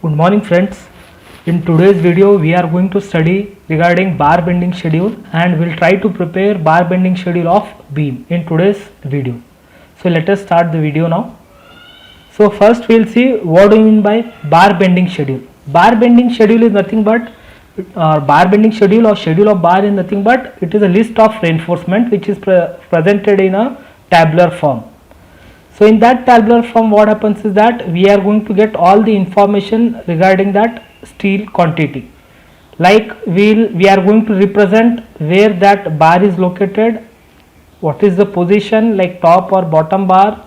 Good morning friends. In today's video we are going to study regarding bar bending schedule and we'll try to prepare bar bending schedule of beam in today's video. So let us start the video now. So first we'll see what do you mean by bar bending schedule. Bar bending schedule is nothing but bar bending schedule or schedule of bar is nothing but it is a list of reinforcement which is presented in a tabular form. So in that tabular form what happens is that we are going to get all the information regarding that steel quantity. Like we are going to represent where that bar is located, what is the position like top or bottom bar,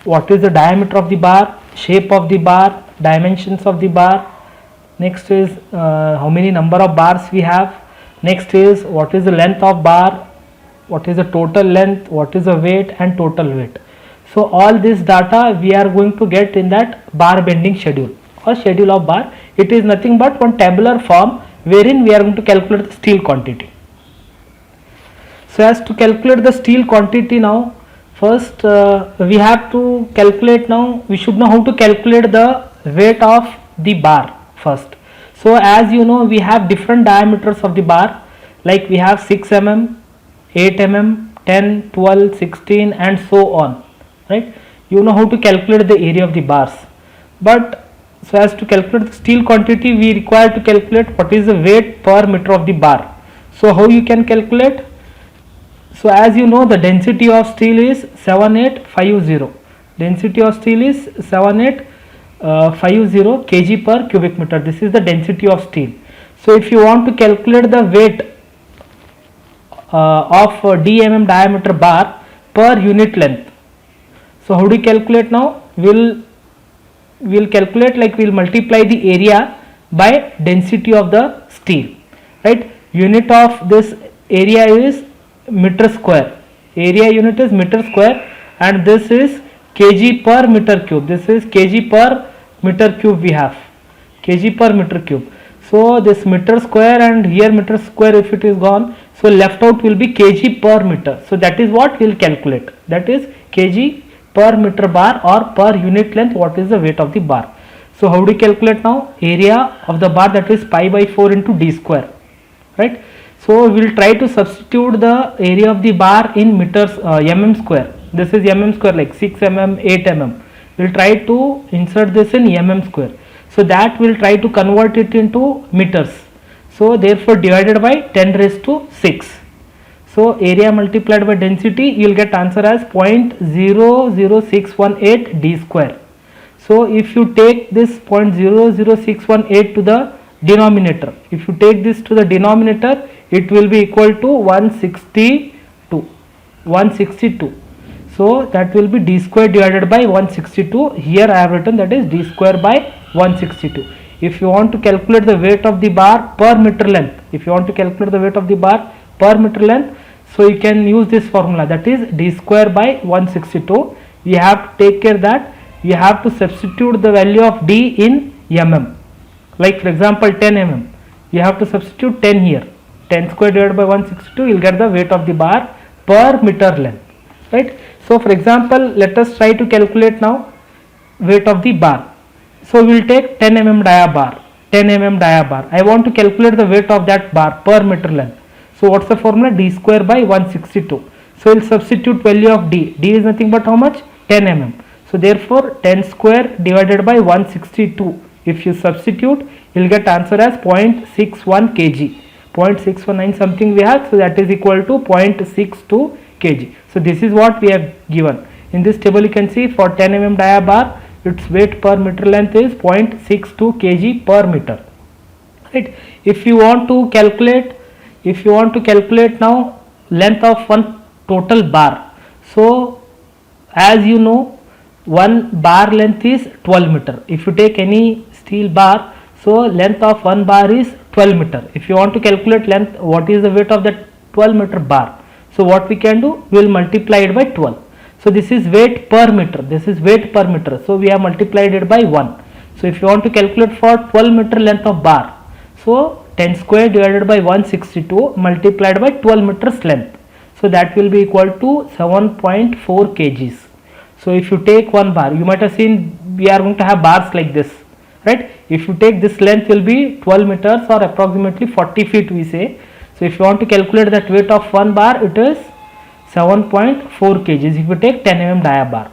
what is the diameter of the bar, shape of the bar, dimensions of the bar. Next is how many number of bars we have. Next is what is the length of bar, what is the total length, what is the weight and total weight. So all this data we are going to get in that bar bending schedule or schedule of bar. It is nothing but one tabular form wherein we are going to calculate the steel quantity. So as to calculate the steel quantity now, first we have to calculate now, we should know how to calculate the weight of the bar first. So as you know we have different diameters of the bar, like we have 6 mm, 8 mm, 10, 12, 16 and so on, right? You know how to calculate the area of the bars, but so as to calculate the steel quantity we require to calculate what is the weight per meter of the bar. So how you can calculate? So as you know the density of steel is 7850. Density of steel is 7850 kg per cubic meter. This is the density of steel. So if you want to calculate the weight of d diameter bar per unit length, so how do you calculate now? We'll calculate like we'll multiply the area by density of the steel, right? Unit of this area is meter square. Area unit is meter square and this is kg per meter cube. This is kg per meter cube we have. Kg per meter cube. So this meter square and here meter square if it is gone, so left out will be kg per meter. So that is what we'll calculate. That is kg per meter bar or per unit length what is the weight of the bar. So how do you calculate now? Area of the bar, that is pi by 4 into d square, right? So we will try to substitute the area of the bar in meters mm square. This is mm square like 6 mm, 8 mm. We will try to insert this in mm square. So that we will try to convert it into meters. So therefore divided by 10 raised to 6. So area multiplied by density, you will get answer as 0.00618 d square. So if you take this 0.00618 to the denominator, if you take this to the denominator, it will be equal to 162. So that will be d square divided by 162. Here I have written that is d square by 162. If you want to calculate the weight of the bar per meter length, so you can use this formula, that is d square by 162. You have to take care that you have to substitute the value of d in mm. Like for example 10 mm, you have to substitute 10 here. 10 square divided by 162, you will get the weight of the bar per meter length, right? So for example let us try to calculate now weight of the bar. So we will take 10 mm dia bar. I want to calculate the weight of that bar per meter length. So what's the formula? D square by 162. So we'll substitute value of d. D is nothing but how much? 10 mm. So therefore 10 square divided by 162. If you substitute, you'll get answer as 0.61 kg. 0.619 something we have. So that is equal to 0.62 kg. So this is what we have given. In this table you can see for 10 mm dia bar, its weight per meter length is 0.62 kg per meter. Right? If you want to calculate now length of one total bar, so as you know one bar length is 12 meter. If you take any steel bar, so length of one bar is 12 meter. If you want to calculate length, what is the weight of that 12 meter bar? So what we can do, we will multiply it by 12. So this is weight per meter. So we have multiplied it by 1. So if you want to calculate for 12 meter length of bar, so 10 square divided by 162 multiplied by 12 meters length. So that will be equal to 7.4 kgs. So if you take one bar, you might have seen we are going to have bars like this. right? If you take this length will be 12 meters or approximately 40 feet we say. So if you want to calculate that weight of one bar, it is 7.4 kgs if you take 10 mm dia bar.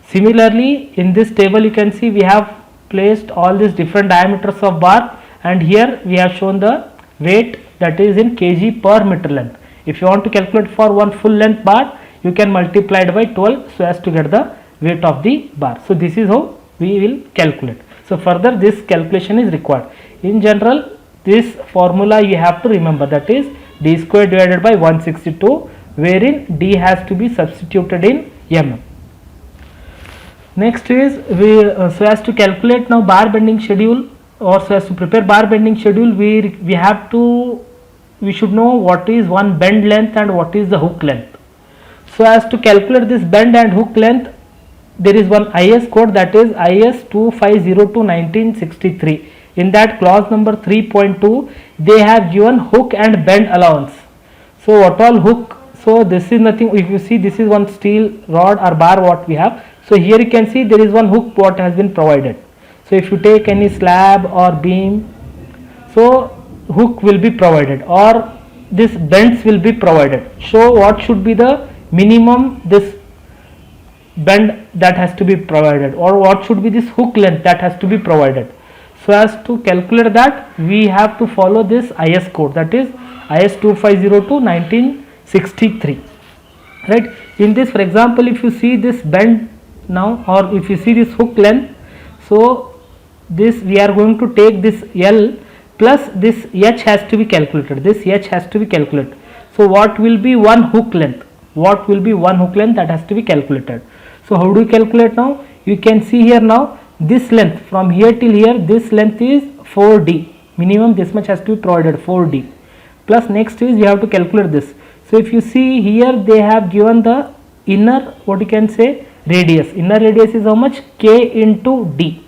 Similarly, in this table you can see we have placed all these different diameters of bar, and here we have shown the weight, that is in kg per meter length. If you want to calculate for one full length bar, you can multiply it by 12 so as to get the weight of the bar. So this is how we will calculate. So further this calculation is required. In general, this formula you have to remember, that is d square divided by 162, wherein d has to be substituted in mm. Next is so as to calculate now bar bending schedule, or so as to prepare bar bending schedule, we should know what is one bend length and what is the hook length. So as to calculate this bend and hook length, there is one IS code, that is IS 2502-1963. In that clause number 3.2, they have given hook and bend allowance. So what all hook? So this is nothing, if you see this is one steel rod or bar what we have. So here you can see there is one hook what has been provided. So if you take any slab or beam, so hook will be provided or this bends will be provided. So what should be the minimum this bend that has to be provided, or what should be this hook length that has to be provided? So as to calculate that, we have to follow this IS code, that is IS 2502-1963, right? In this, for example, if you see this bend now, or if you see this hook length, so this we are going to take this L plus this H has to be calculated, this H has to be calculated. So what will be one hook length? What will be one hook length that has to be calculated? So how do you calculate now? You can see here now, this length from here till here, this length is 4D, minimum this much has to be provided, 4D, plus next is you have to calculate this. So if you see here, they have given the inner, what you can say, radius. Inner radius is how much? K into D.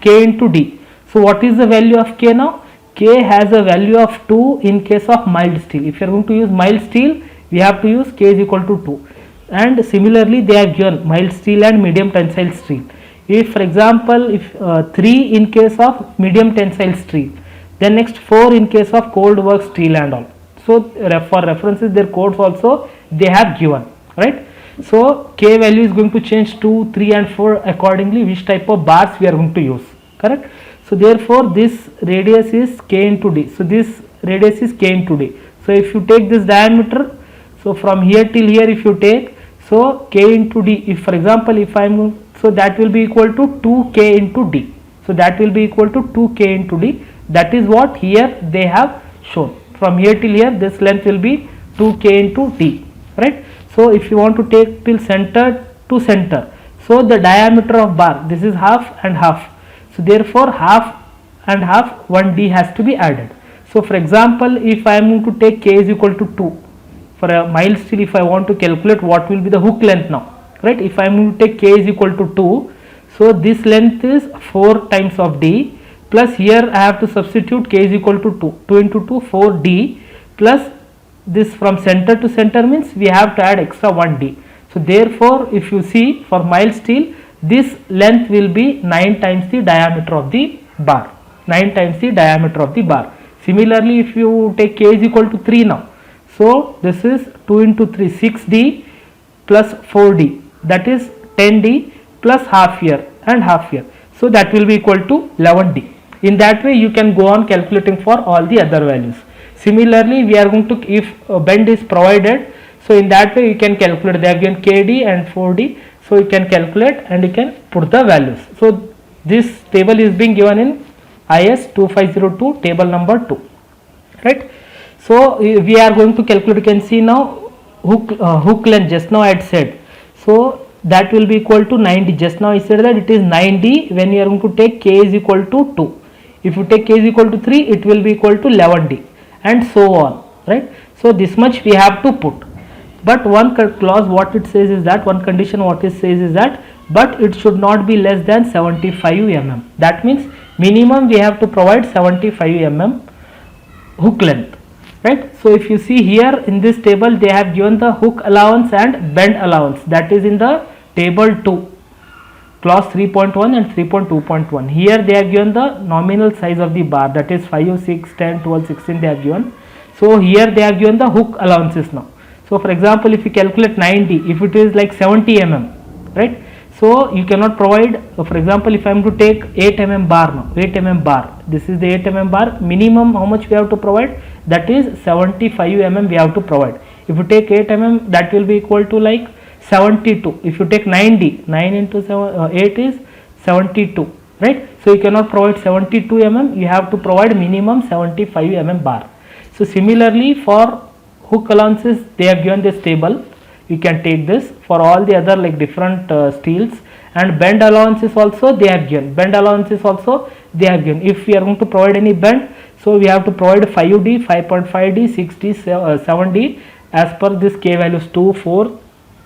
K into D. So what is the value of K now? K has a value of 2 in case of mild steel. If you are going to use mild steel, we have to use K is equal to 2. And similarly they have given mild steel and medium tensile steel. If for example, if 3 in case of medium tensile steel, then next 4 in case of cold work steel and all. So for references, their codes also they have given, right? So K value is going to change 2, 3 and 4 accordingly which type of bars we are going to use, correct? So therefore this radius is K into D. So this radius is K into D. So if you take this diameter, so from here till here if you take, so K into D, if for example if I am, so that will be equal to 2K into D. So that will be equal to 2K into D. That is what here they have shown. From here till here this length will be 2K into D, right? So if you want to take till center to center, so the diameter of bar, this is half and half. So therefore half and half 1D has to be added. So for example, if I am going to take K is equal to 2, for a mild steel, if I want to calculate what will be the hook length now, right? If I am going to take K is equal to 2, so this length is 4 times of D, plus here I have to substitute K is equal to 2, 2 into 2, 4D, plus this from center to center means we have to add extra 1D. So therefore if you see for mild steel, this length will be 9 times the diameter of the bar, 9 times the diameter of the bar. Similarly, if you take K is equal to 3 now, so this is 2 into 3, 6D plus 4D, that is 10D plus half here and half here. So that will be equal to 11D. In that way you can go on calculating for all the other values. Similarly, we are going to, if a bend is provided, so in that way you can calculate, they have given KD and 4D, so you can calculate and you can put the values. So this table is being given in IS 2502 table number 2, right? So we are going to calculate, you can see now hook length, just now I had said, so that will be equal to 90. Just now I said that it is 90 when you are going to take K is equal to 2. If you take K is equal to 3, it will be equal to 11D and so on, right? So this much we have to put. But one clause what it says is that, one condition what it says is that, but it should not be less than 75 mm. That means minimum we have to provide 75 mm hook length, right? So if you see here in this table, they have given the hook allowance and bend allowance, that is in the table 2, clause 3.1 and 3.2.1. Here they have given the nominal size of the bar, that is 5, 6, 10, 12, 16 they have given. So here they have given the hook allowances now. So for example, if you calculate 90, if it is like 70 mm, right? So you cannot provide, for example, if I am to take 8 mm bar now, 8 mm bar, this is the 8 mm bar, minimum how much we have to provide, that is 75 mm we have to provide. If you take 8 mm, that will be equal to like 72. If you take 90, 9 into 8 is 72, right? So you cannot provide 72 mm, you have to provide minimum 75 mm bar. So similarly for hook allowances, they have given this table. You can take this for all the other like different steels, and bend allowances also they have given. Bend allowances also they have given. If we are going to provide any bend, so we have to provide 5D, 5.5D, 6D, 7D as per this K values 2, 4,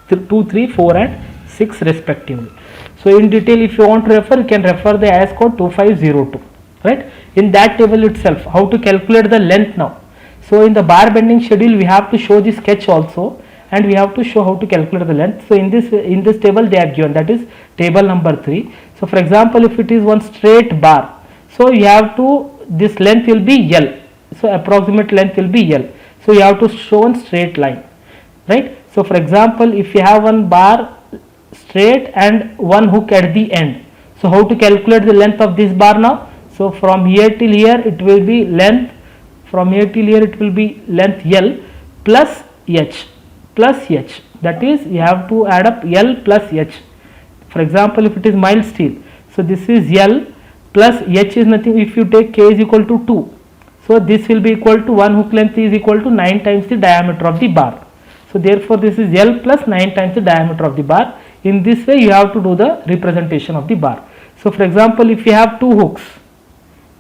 2, 3, 4 and 6 respectively. So in detail, if you want to refer, you can refer the IS code 2502, right? In that table itself, how to calculate the length now. So in the bar bending schedule, we have to show the sketch also, and we have to show how to calculate the length. So in this table they are given, that is table number 3. So for example, if it is one straight bar, so you have to, this length will be L, so approximate length will be L. So you have to show one straight line, right? So for example, if you have one bar straight and one hook at the end, so how to calculate the length of this bar now? So from here till here it will be length, from here till here it will be length L plus H, that is you have to add up L plus H. For example, if it is mild steel, so this is L plus H is nothing, if you take K is equal to 2, so this will be equal to, one hook length is equal to 9 times the diameter of the bar. So therefore this is L plus 9 times the diameter of the bar. In this way you have to do the representation of the bar. So for example, if you have two hooks,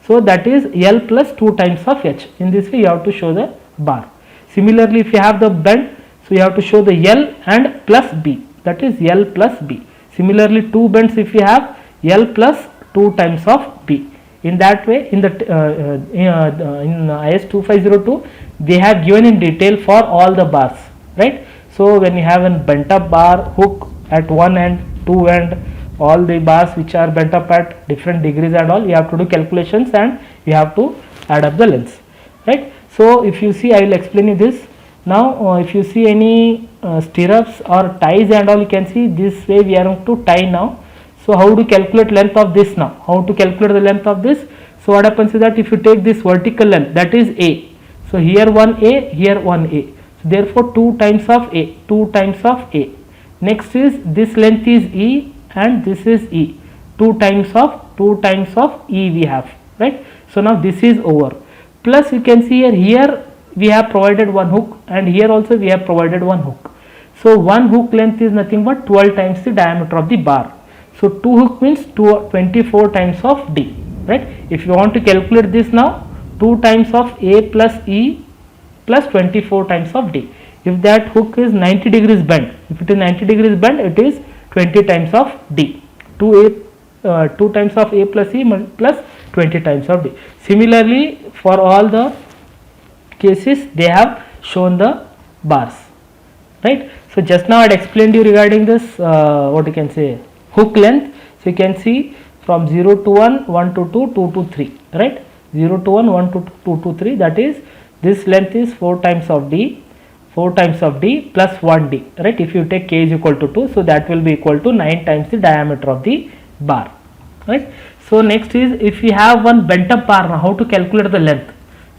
so that is L plus 2 times of H. In this way you have to show the bar. Similarly, if you have the bend, so you have to show the L and plus B, that is L plus B. Similarly, two bends, if you have L plus 2 times of B. In that way, in the in IS 2502, they have given in detail for all the bars, right? So when you have a bent up bar, hook at one end, two end, all the bars which are bent up at different degrees and all, you have to do calculations and you have to add up the lengths, right? So if you see, I will explain you this. Now if you see any stirrups or ties and all, you can see this way we are going to tie now. So how to calculate length of this now? How to calculate the length of this? So what happens is that if you take this vertical length, that is A. So here one A, here one A. So therefore 2 times of A, 2 times of A. Next is this length is E and this is E. 2 times of E we have, right? So now this is over. Plus you can see here we have provided one hook and here also we have provided one hook. So one hook length is nothing but 12 times the diameter of the bar. So 2 hook means 24 times of D, right? If you want to calculate this now, 2 times of A plus E plus 24 times of D. If that hook is 90 degrees bend, if it is 90 degrees bend, it is 20 times of D. 2 times of A plus E plus 20 times of D. Similarly, for all the cases, they have shown the bars, right? So just now I had explained you regarding this, what you can say, hook length. So you can see from 0 to 1, 1 to 2, 2 to 3, right? 0 to 1, 1 to 2 to 3, that is this length is 4 times of D, 4 times of D plus 1D, right? If you take K is equal to 2, so that will be equal to 9 times the diameter of the bar, right? So next is, if we have one bent up bar now, how to calculate the length?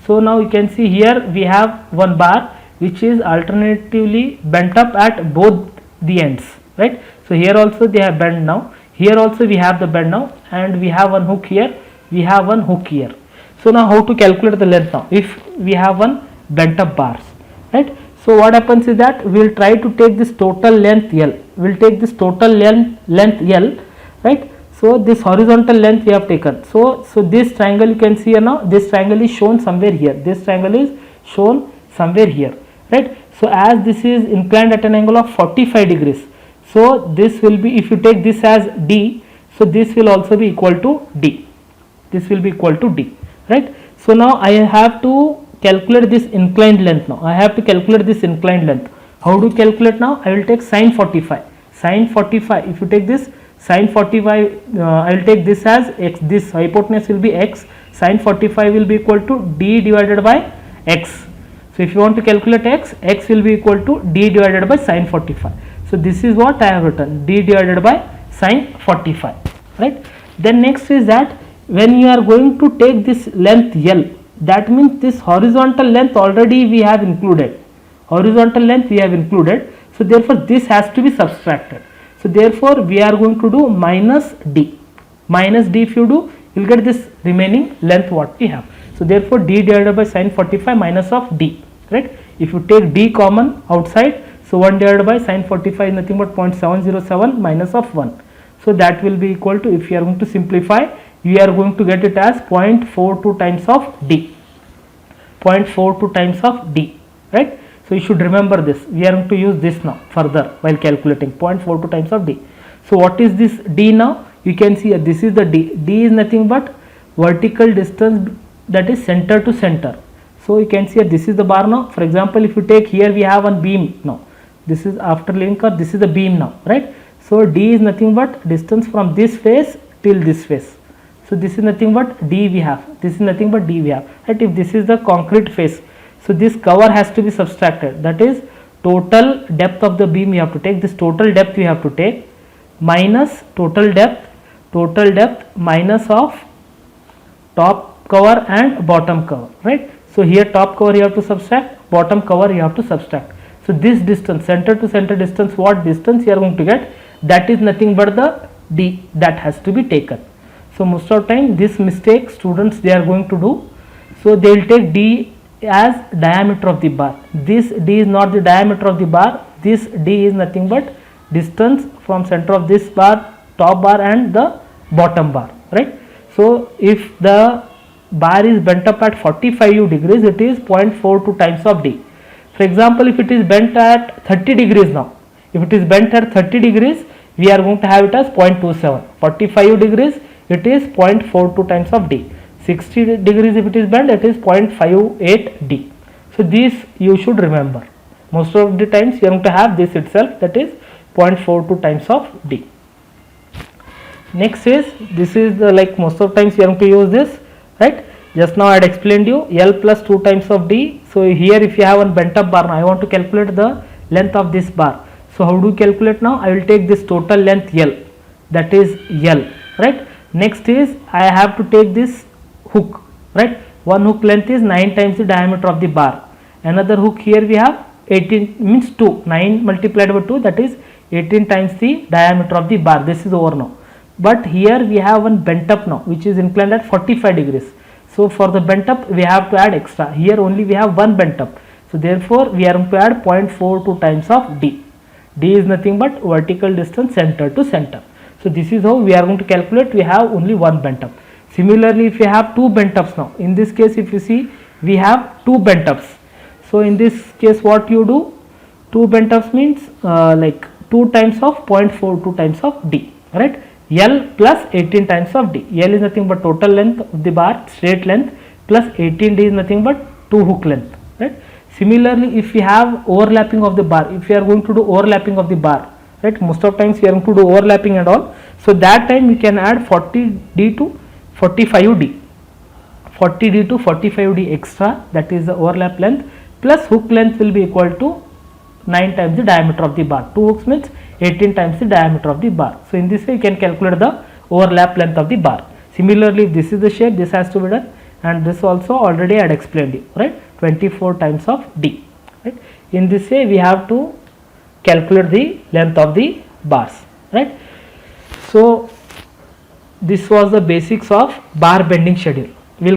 So now you can see here we have one bar which is alternatively bent up at both the ends, right? So here also they have bend now, here also we have the bend now, and we have one hook here, we have one hook here. So now how to calculate the length now if we have one bent up bars, right? So what happens is that we will try to take this total length L, we will take this total length L, right? So this horizontal length we have taken. So this triangle you can see here now, this triangle is shown somewhere here, this triangle is shown somewhere here, right? So as this is inclined at an angle of 45 degrees, so this will be, if you take this as D, so this will also be equal to D, this will be equal to D, right? So now I have to calculate this inclined length now, I have to calculate this inclined length. How to calculate now? I will take sine 45, if you take this Sine 45, I will take this as x, this hypotenuse will be x, sine 45 will be equal to d divided by x. So if you want to calculate x, x will be equal to d divided by sine 45. So this is what I have written, d divided by sine 45, right. Then next is that when you are going to take this length L, that means this horizontal length already we have included, horizontal length we have included, so therefore this has to be subtracted. So therefore we are going to do minus d, minus d if you do, you will get this remaining length what we have. So therefore d divided by sine 45 minus of d, right. If you take d common outside, so 1 divided by sine 45 is nothing but 0.707 minus of 1. So that will be equal to, if you are going to simplify, we are going to get it as 0.42 times of d, 0.42 times of d, right. So you should remember this, we are going to use this now further while calculating 0.42 times of d. So what is this d now? You can see this is the d, d is nothing but vertical distance, that is center to center. So you can see this is the bar now. For example, if you take here we have one beam now, this is after leaving curve, this is the beam now, right. So d is nothing but distance from this face till this face. So this is nothing but d we have, this is nothing but d we have, right. If this is the concrete face, so this cover has to be subtracted, that is total depth of the beam you have to take, this total depth you have to take minus total depth minus of top cover and bottom cover, right. So here top cover you have to subtract, bottom cover you have to subtract. So this distance, center to center distance, what distance you are going to get, that is nothing but the d that has to be taken. So most of the time this mistake students they are going to do, so they will take d as diameter of the bar. This d is not the diameter of the bar, this d is nothing but distance from center of this bar, top bar and the bottom bar, right. So if the bar is bent up at 45 degrees, it is 0.42 times of d. For example, if it is bent at 30 degrees now, if it is bent at 30 degrees, we are going to have it as 0.27. 45 degrees, it is 0.42 times of d. 60 degrees if it is bent, it is 0.58 d. So this you should remember. Most of the times you are going to have this itself, that is 0.42 times of d. Next is, this is the, like most of the times you are going to use this, right. Just now I had explained you L plus 2 times of d. So here if you have one bent up bar, now I want to calculate the length of this bar. So how do you calculate now? I will take this total length L, that is L, right. Next is I have to take this hook, right. One hook length is 9 times the diameter of the bar. Another hook here we have 18, means 2, 9 multiplied by 2, that is 18 times the diameter of the bar. This is over now. But here we have one bent up now, which is inclined at 45 degrees. So for the bent up we have to add extra. Here only we have one bent up. So therefore we are going to add 0.42 times of d. D is nothing but vertical distance center to center. So this is how we are going to calculate. We have only one bent up. Similarly, if you have two bent ups now, in this case if you see we have two bent ups. So in this case what you do, two bent ups means like 2 times of 0.42 times of d, right. L plus 18 times of d. L is nothing but total length of the bar, straight length, plus 18 d is nothing but 2 hook length, right. Similarly, if we have overlapping of the bar, if we are going to do overlapping of the bar, right, most of times we are going to do overlapping and all, so that time we can add 40d to 45d, 40d to 45d extra, that is the overlap length, plus hook length will be equal to 9 times the diameter of the bar. 2 hooks means 18 times the diameter of the bar. So in this way you can calculate the overlap length of the bar. Similarly, if this is the shape, this has to be done, and this also already I had explained you, right, 24 times of d, right. In this way we have to calculate the length of the bars, right. So this was the basics of bar bending schedule.